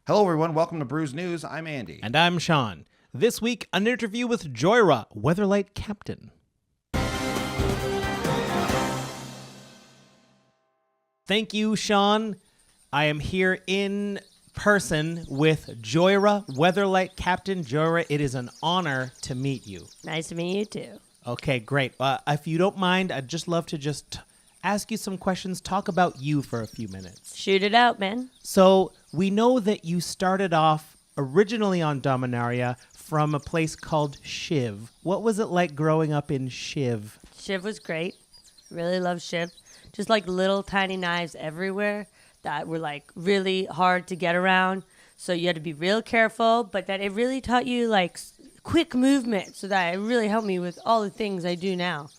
Hello, everyone. Welcome to Brew's News. I'm Andy. And I'm Sean. This week, an interview with Jhoira, Weatherlight Captain. Thank you, Sean. I am here in person with Jhoira, Weatherlight Captain. Jhoira, it is an honor to meet you. Nice to meet you, too. Okay, great. If you don't mind, I'd just love to ask you some questions, talk about you for a few minutes. Shoot it out, man. So we know that you started off originally on Dominaria from a place called Shiv. What was it like growing up in Shiv? Shiv was great. Really loved Shiv. Just like little tiny knives everywhere that were like really hard to get around. So you had to be real careful, but that it really taught you like quick movement. So that it really helped me with all the things I do now.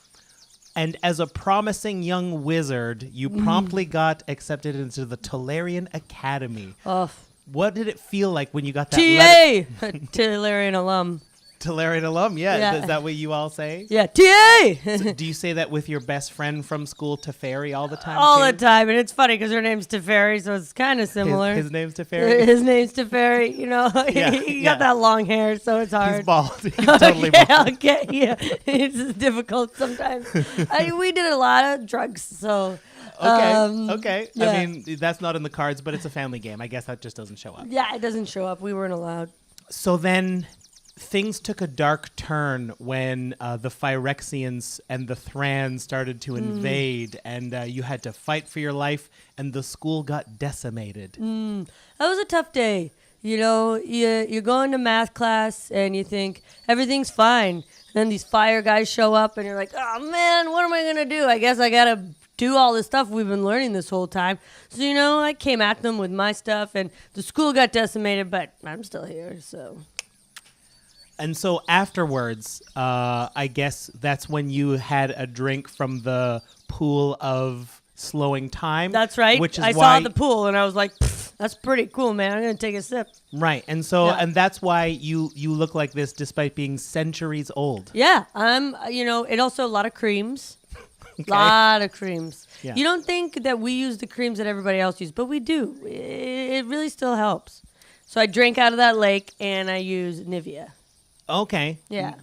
And as a promising young wizard, you promptly got accepted into the Tellurian Academy. Oh. What did it feel like when you got that TA! Tellurian alum. Tellurian alum, yeah. Is that what you all say? Yeah, TA! So do you say that with your best friend from school, Teferi, all the time? All the time. And it's funny because her name's Teferi, so it's kind of similar. His name's Teferi? His name's Teferi. You know, he got that long hair, so it's hard. He's bald. He's totally bald. Okay, yeah. It's difficult sometimes. We did a lot of drugs, so... Okay. Yeah. I mean, that's not in the cards, but it's a family game. I guess that just doesn't show up. Yeah, it doesn't show up. We weren't allowed. So then things took a dark turn when the Phyrexians and the Thran started to invade, and you had to fight for your life, and the school got decimated. That was a tough day. You know, you're going to math class, and you think everything's fine. Then these fire guys show up, and you're like, oh, man, what am I going to do? I guess I got to do all this stuff we've been learning this whole time. So, you know, I came at them with my stuff, and the school got decimated, but I'm still here, so... And so afterwards, I guess that's when you had a drink from the pool of slowing time. That's right. Which is I saw the pool, and I was like, that's pretty cool, man. I'm going to take a sip. Right. And so, and that's why you look like this despite being centuries old. Yeah. It also a lot of creams. Okay. Lot of creams. Yeah. You don't think that we use the creams that everybody else uses, but we do. It really still helps. So I drank out of that lake, and I use Nivea. Okay. Yeah.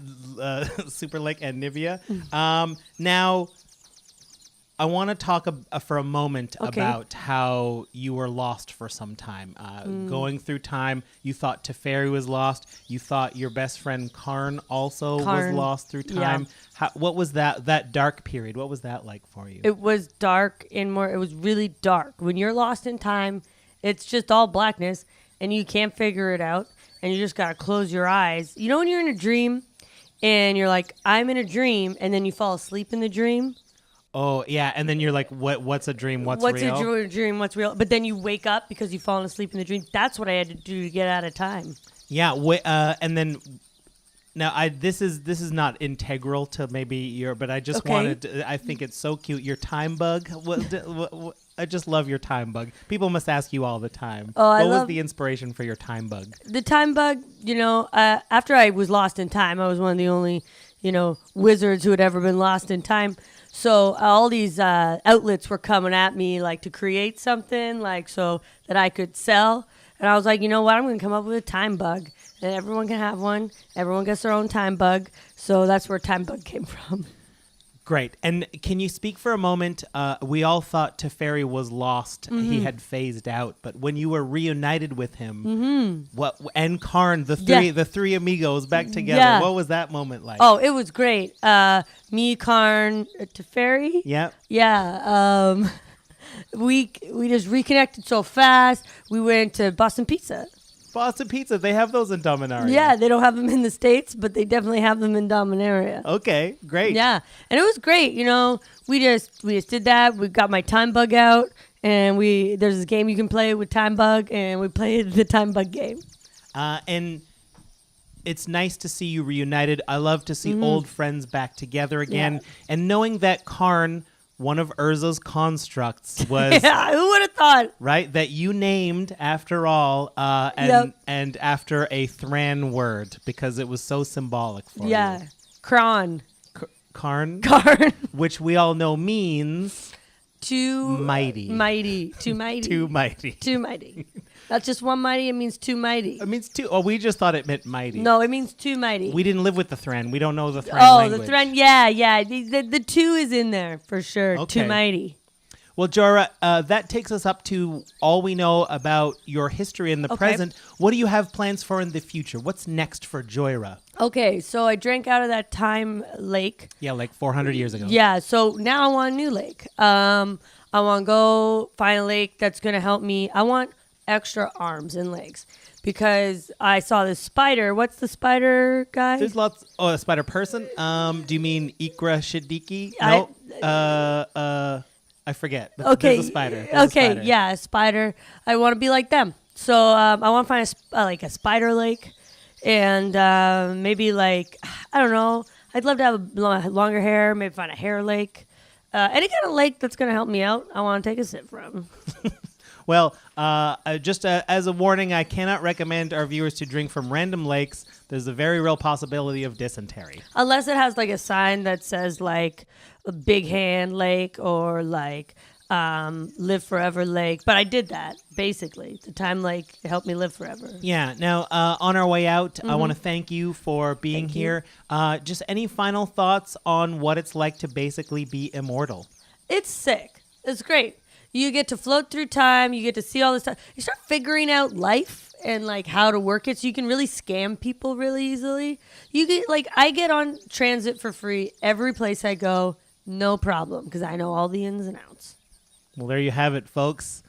Super Lake and Nivea. Now, I want to talk for a moment about how you were lost for some time. Going through time, you thought Teferi was lost. You thought your best friend Karn also was lost through time. Yeah. What was that dark period? What was that like for you? It was dark it was really dark. When you're lost in time, it's just all blackness, and you can't figure it out. And you just got to close your eyes. You know when you're in a dream and you're like, I'm in a dream, and then you fall asleep in the dream? Oh, yeah. And then you're like, what's a dream? What's real? What's a dream? What's real? But then you wake up because you've fallen asleep in the dream. That's what I had to do to get out of time. Yeah. And then... Now, this is not integral to maybe but I just wanted to, I think it's so cute. Your Timebug, I just love your Timebug. People must ask you all the time. What was the inspiration for your Timebug? The Timebug, after I was lost in time, I was one of the only, wizards who had ever been lost in time. So all these outlets were coming at me like to create something like so that I could sell. And I was like, you know what? I'm going to come up with a Timebug. And everyone can have one. Everyone gets their own Timebug. So that's where Timebug came from. Great. And can you speak for a moment? We all thought Teferi was lost. Mm-hmm. He had phased out. But when you were reunited with him, and Karn, the three amigos back together, what was that moment like? Oh, it was great. Me, Karn, Teferi. Yep. Yeah. We just reconnected so fast. We went to Boston Pizza. Boston Pizza, they have those in Dominaria. Yeah, they don't have them in the States, but they definitely have them in Dominaria. Okay, great. Yeah, and it was great. We just did that. We got my Timebug out, and there's this game you can play with Timebug, and we played the Timebug game. And it's nice to see you reunited. I love to see old friends back together again, and knowing that Karn, one of Urza's constructs, was... Yeah, who would have thought? Right, that you named after all, and after a Thran word, because it was so symbolic for you. Yeah, Karn. Karn? Karn. Which we all know means... Too mighty. Too mighty. Too mighty. Too mighty. Not just one mighty, it means two mighty. It means two. Oh, we just thought it meant mighty. No, it means two mighty. We didn't live with the Thran. We don't know the Thran language. The Thran, yeah. The two is in there for sure. Okay. Two mighty. Well, Jhoira, that takes us up to all we know about your history in the present. What do you have plans for in the future? What's next for Jhoira? Okay, so I drank out of that time lake. Yeah, like 400 years ago. Yeah, so now I want a new lake. I want to go find a lake that's going to help me. I want extra arms and legs because I saw this spider. What's the spider guy? There's lots. Oh, a spider person? Do you mean Ikra Shidiki? No. I forget. Okay. There's a spider. Yeah, a spider. I want to be like them. So I want to find a spider lake, and maybe I don't know. I'd love to have longer hair. Maybe find a hair lake. Any kind of lake that's gonna help me out. I want to take a sip from. Well, just as a warning, I cannot recommend our viewers to drink from random lakes. There's a very real possibility of dysentery. Unless it has a sign that says a Big Hand Lake or Live Forever Lake. But I did that, basically. The time lake helped me live forever. Yeah. Now, on our way out, I want to thank you for being here. Just any final thoughts on what it's like to basically be immortal? It's sick. It's great. You get to float through time. You get to see all this stuff. You start figuring out life and how to work it, so you can really scam people really easily. You get I get on transit for free every place I go, no problem, because I know all the ins and outs. Well, there you have it, folks.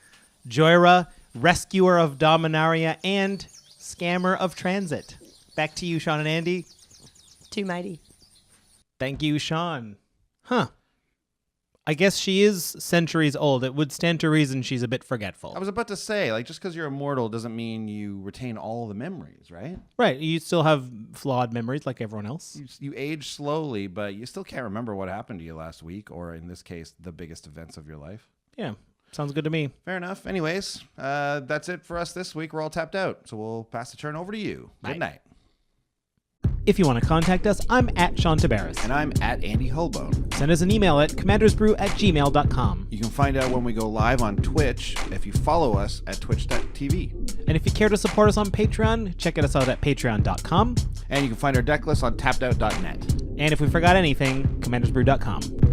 Jhoira, rescuer of Dominaria and scammer of transit. Back to you, Sean and Andy. Too mighty. Thank you, Sean. Huh. I guess she is centuries old. It would stand to reason she's a bit forgetful. I was about to say, just because you're immortal doesn't mean you retain all the memories, right? Right. You still have flawed memories like everyone else. You age slowly, but you still can't remember what happened to you last week, or in this case, the biggest events of your life. Yeah. Sounds good to me. Fair enough. Anyways, that's it for us this week. We're all tapped out, so we'll pass the turn over to you. Bye. Good night. If you want to contact us, I'm at Sean Tabaris. And I'm at Andy Holbone. Send us an email at commandersbrew@gmail.com. You can find out when we go live on Twitch if you follow us at twitch.tv. And if you care to support us on Patreon, check us out at patreon.com. And you can find our deck list on tappedout.net. And if we forgot anything, commandersbrew.com.